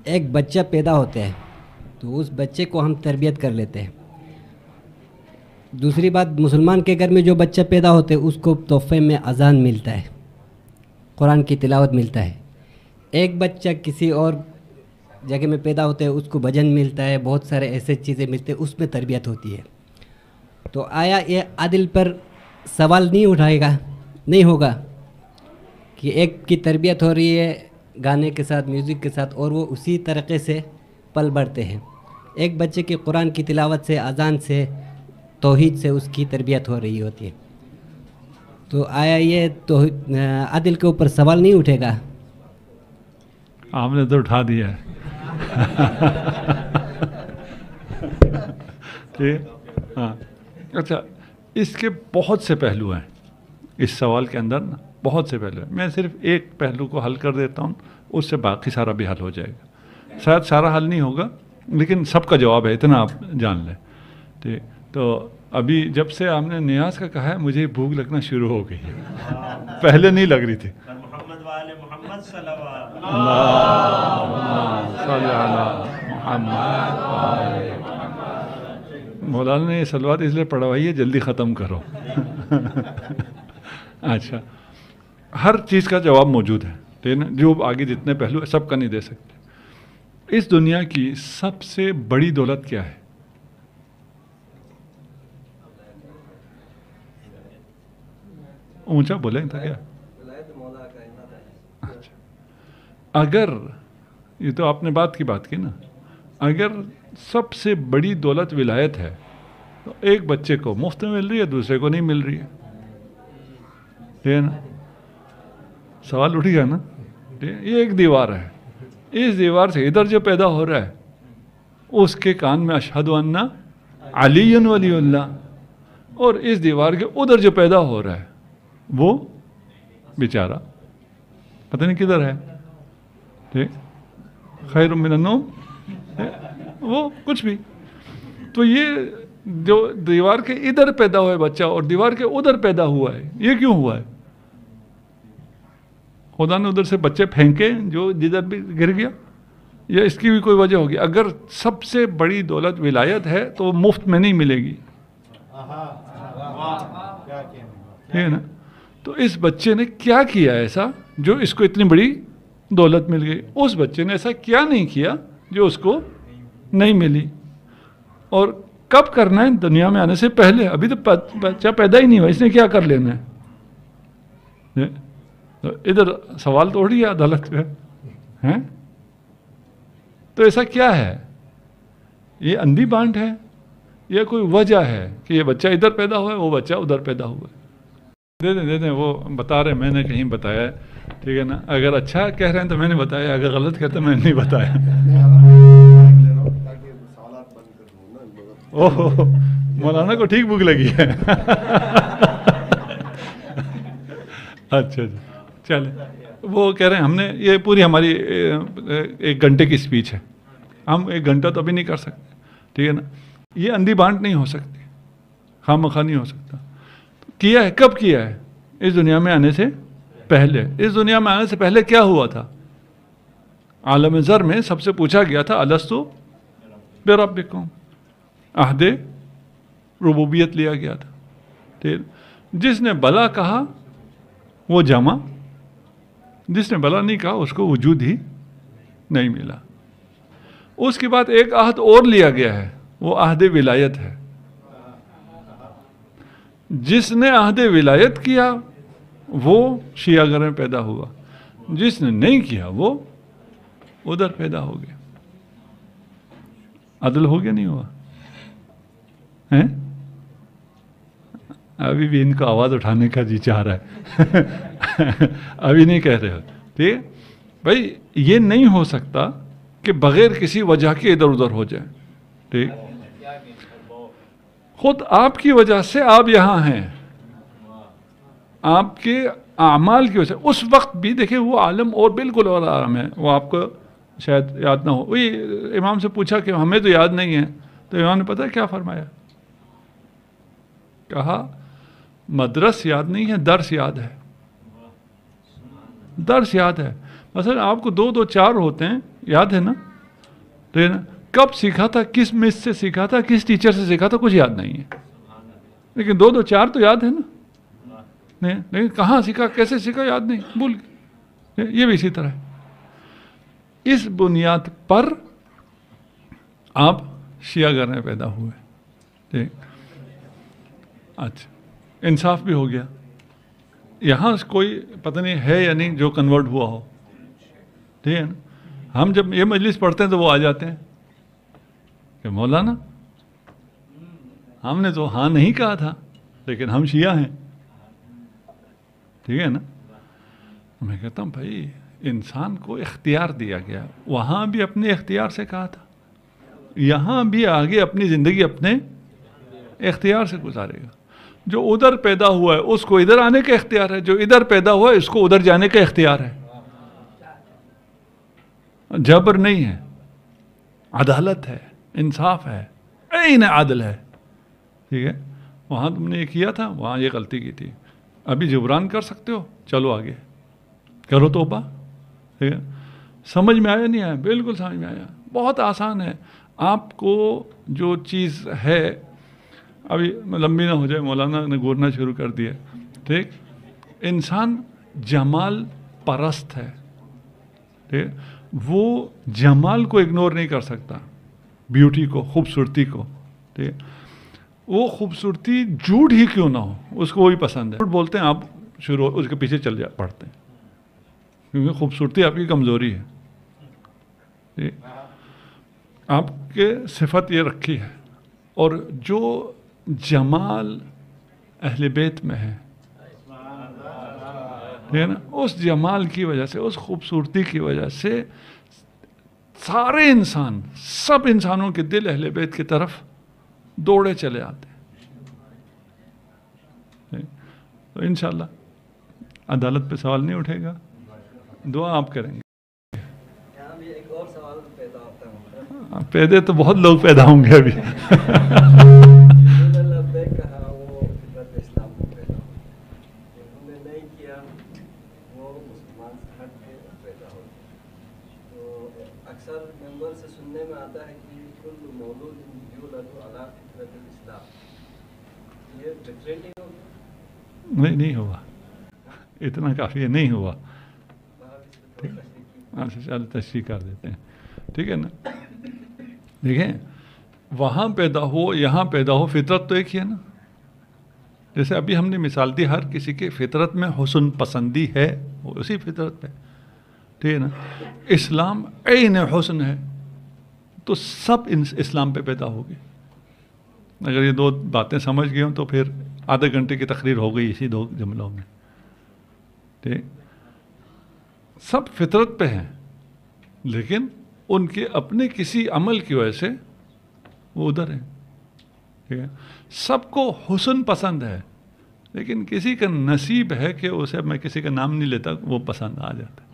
ایک بچہ پیدا ہوتا ہے تو اس بچے کو ہم تربیت کر لیتے ہیں. دوسری بات، مسلمان کے گھر میں جو بچہ پیدا ہوتا ہے اس کو تحفے میں اذان ملتا ہے، قرآن کی تلاوت ملتا ہے. ایک بچہ کسی اور جگہ میں پیدا ہوتا ہے اس کو بھجن ملتا ہے، بہت سارے ایسے چیزیں ملتے ہیں، اس میں تربیت ہوتی ہے. تو آیا یہ عادل پر سوال نہیں اٹھائے گا، نہیں ہوگا کہ ایک کی تربیت ہو رہی ہے گانے کے ساتھ، میوزک کے ساتھ، اور وہ اسی طریقے سے پل بڑھتے ہیں. ایک بچے کی قرآن کی تلاوت سے، اذان سے، توحید سے اس کی تربیت ہو رہی ہوتی ہے. تو آیا یہ تو عادل کے اوپر سوال نہیں اٹھے گا؟ آپ نے تو اٹھا دیا ہے. ٹھیک، ہاں. اچھا، اس کے بہت سے پہلو ہیں، اس سوال کے اندر نا بہت سے پہلو ہیں. میں صرف ایک پہلو کو حل کر دیتا ہوں، اس سے باقی سارا بھی حل ہو جائے گا. شاید سارا حل نہیں ہوگا لیکن سب کا جواب ہے، اتنا آپ جان لیں. ٹھیک، تو ابھی جب سے آپ نے نیاز کا کہا ہے مجھے بھوک لگنا شروع ہو گئی ہے، پہلے نہیں لگ رہی تھی. محمد والے محمد صلی اللہ علیہ اللہم صلی علی محمد. مولانا نے یہ صلوات اس لیے پڑھوائی ہے جلدی ختم کرو. اچھا، ہر چیز کا جواب موجود ہے، ٹھیک ہے نا. جو آگے جتنے پہلو سب کا نہیں دے سکتے. اس دنیا کی سب سے بڑی دولت کیا ہے؟ اونچا بولیں تھا کیا؟ اچھا، اگر یہ تو آپ نے بات کی نا، اگر سب سے بڑی دولت ولایت ہے تو ایک بچے کو مفت میں مل رہی ہے، دوسرے کو نہیں مل رہی ہے. ٹھیک ہے نا، سوال اٹھ گیا نا. یہ ایک دیوار ہے، اس دیوار سے ادھر جو پیدا ہو رہا ہے اس کے کان میں اشہد ان علی ولی اللہ، اور اس دیوار کے ادھر جو پیدا ہو رہا ہے وہ بیچارہ پتہ نہیں کدھر ہے. ٹھیک، خیر من النوم، وہ کچھ بھی. تو یہ جو دیوار کے ادھر پیدا ہوا ہے بچہ اور دیوار کے ادھر پیدا ہوا ہے، یہ کیوں ہوا ہے؟ خدا نے ادھر سے بچے پھینکے جو جدھر بھی گر گیا، یا اس کی بھی کوئی وجہ ہوگی؟ اگر سب سے بڑی دولت ولایت ہے تو وہ مفت میں نہیں ملے گی. ٹھیک ہے نا. تو اس بچے نے کیا کیا ایسا جو اس کو اتنی بڑی دولت مل گئی؟ اس بچے نے ایسا کیا نہیں کیا جو اس کو نہیں ملی. اور کب کرنا ہے؟ دنیا میں آنے سے پہلے. ابھی تو بچہ پیدا ہی نہیں ہوا، اس نے کیا کر لینا ہے؟ تو ادھر سوال تو اٹھ گیا عدالت پہ. تو ایسا کیا ہے؟ یہ اندھی بانٹ ہے یا کوئی وجہ ہے کہ یہ بچہ ادھر پیدا ہوا ہے، وہ بچہ ادھر پیدا ہوا ہے؟ دے دیں وہ بتا رہے، میں نے کہیں بتایا ہے. ٹھیک ہے نا. اگر اچھا کہہ رہے ہیں تو میں نے بتایا، اگر غلط کہتے میں نے نہیں بتایا. اوہ، مولانا کو ٹھیک بھوک لگی ہے. اچھا جی، چلیں. وہ کہہ رہے ہیں ہم نے یہ پوری ہماری 1 گھنٹے کی اسپیچ ہے، ہم 1 گھنٹہ تو ابھی نہیں کر سکتے. ٹھیک ہے نا. یہ اندھی بانٹ نہیں ہو سکتی، خواہ مخواہ نہیں ہو سکتا. کیا ہے، کب کیا ہے؟ اس دنیا میں آنے سے پہلے. اس دنیا میں آنے سے پہلے کیا ہوا تھا؟ عالم ذر میں سب سے پوچھا گیا تھا الستو بربکم، عہد ربوبیت لیا گیا تھا. ٹھیک، جس نے بلا کہا وہ جمع، جس نے بلا نہیں کہا اس کو وجود ہی نہیں ملا. اس کے بعد ایک عہد اور لیا گیا ہے، وہ عہد ولایت ہے. جس نے عہد ولایت کیا وہ شیعہ گھر میں پیدا ہوا، جس نے نہیں کیا وہ ادھر پیدا ہو گیا. عدل ہو گیا نہیں ہوا؟ ابھی بھی ان کو آواز اٹھانے کا جی چاہ رہا ہے. ابھی نہیں کہہ رہے ہو. ٹھیک بھائی، یہ نہیں ہو سکتا کہ بغیر کسی وجہ کے ادھر ادھر ہو جائے. ٹھیک، خود آپ کی وجہ سے آپ یہاں ہیں، آپ کے اعمال کی وجہ سے. اس وقت بھی دیکھیں وہ عالم اور بالکل اور عالم ہے، وہ آپ کو شاید یاد نہ ہو. وہی امام سے پوچھا کہ ہمیں تو یاد نہیں ہے، تو امام نے پتہ کیا فرمایا؟ کہا مدرس یاد نہیں ہے، درس یاد ہے. درس یاد ہے. مثلا آپ کو 2 2 4 ہوتے ہیں، یاد ہے نا؟ تو یہ نا کب سیکھا تھا, کس مس سے سیکھا تھا, کس ٹیچر سے سیکھا تھا, کچھ یاد نہیں ہے, لیکن 2 2 4 تو یاد ہے نا, نہیں لیکن کہاں سیکھا, کیسے سیکھا, یاد نہیں, بھول گئے. یہ بھی اسی طرح ہے. اس بنیاد پر آپ شیعہ گھر میں پیدا ہوئے. ٹھیک, اچھا انصاف بھی ہو گیا. یہاں کوئی پتہ نہیں ہے یا نہیں جو کنورٹ ہوا ہو, ٹھیک ہے نا. ہم جب یہ مجلس پڑھتے ہیں تو وہ آ جاتے ہیں کہ مولانا ہم نے تو ہاں نہیں کہا تھا لیکن ہم شیعہ ہیں, ٹھیک ہے نا. میں کہتا ہوں بھائی انسان کو اختیار دیا گیا, وہاں بھی اپنے اختیار سے کہا تھا, یہاں بھی آگے اپنی زندگی اپنے اختیار سے گزارے گا. جو ادھر پیدا ہوا ہے اس کو ادھر آنے کا اختیار ہے, جو ادھر پیدا ہوا ہے اس کو ادھر جانے کا اختیار ہے. جبر نہیں ہے, عدالت ہے, انصاف ہے, عین عادل ہے. ٹھیک ہے, وہاں تم نے یہ کیا تھا, وہاں یہ غلطی کی تھی, ابھی جبران کر سکتے ہو, چلو آگے کرو توبہ. ٹھیک ہے, سمجھ میں آیا نہیں آیا, بالکل سمجھ میں آیا, بہت آسان ہے. آپ کو جو چیز ہے, ابھی لمبی نہ ہو جائے, مولانا نے گورنا شروع کر دیا. ٹھیک, انسان جمال پرست ہے. ٹھیک, وہ جمال کو اگنور نہیں کر سکتا, بیوٹی کو, خوبصورتی کو. ٹھیک, وہ خوبصورتی جھوٹ ہی کیوں نہ ہو اس کو وہی پسند ہے. جھوٹ بولتے ہیں آپ, شروع اس کے پیچھے چل پڑتے ہیں, کیونکہ خوبصورتی آپ کی کمزوری ہے. ٹھیک, آپ کے صفت یہ رکھی ہے, اور جو جمال اہل بیت میں ہے, ٹھیک ہے نا, اس جمال کی وجہ سے, اس خوبصورتی کی وجہ سے سارے انسان, سب انسانوں کے دل اہل بیت کی طرف دوڑے چلے آتے ہیں. تو انشاءاللہ عدالت پہ سوال نہیں اٹھے گا, دعا آپ کریں گے. ایک اور سوال پیدا ہوتا ہے, پیدے تو بہت لوگ پیدا ہوں گے ابھی. اکثر ممبر سے سننے میں آتا ہے کہ کل مولود یولد علی فطرت الاسلام, یہ ڈفرینٹ ہوگا؟ نہیں ہوا, اتنا کافی ہے, نہیں ہوا. چل تشریح کر دیتے ہیں. ٹھیک ہے نا, دیکھیں وہاں پیدا ہو یہاں پیدا ہو, فطرت تو ایک ہی ہے نا. جیسے ابھی ہم نے مثال دی, ہر کسی کے فطرت میں حسن پسندی ہے, اسی فطرت پہ. ٹھیک ہے نا, اسلام عین حسن ہے, تو سب اسلام پہ پیدا ہوگی. اگر یہ 2 باتیں سمجھ گئے ہوں تو پھر آدھے گھنٹے کی تقریر ہو گئی اسی 2 جملوں میں. ٹھیک, سب فطرت پہ ہیں, لیکن ان کے اپنے کسی عمل کی وجہ سے وہ ادھر ہیں. ٹھیک ہے, سب کو حسن پسند ہے, لیکن کسی کا نصیب ہے کہ اسے, میں کسی کا نام نہیں لیتا, وہ پسند آ جاتا ہے.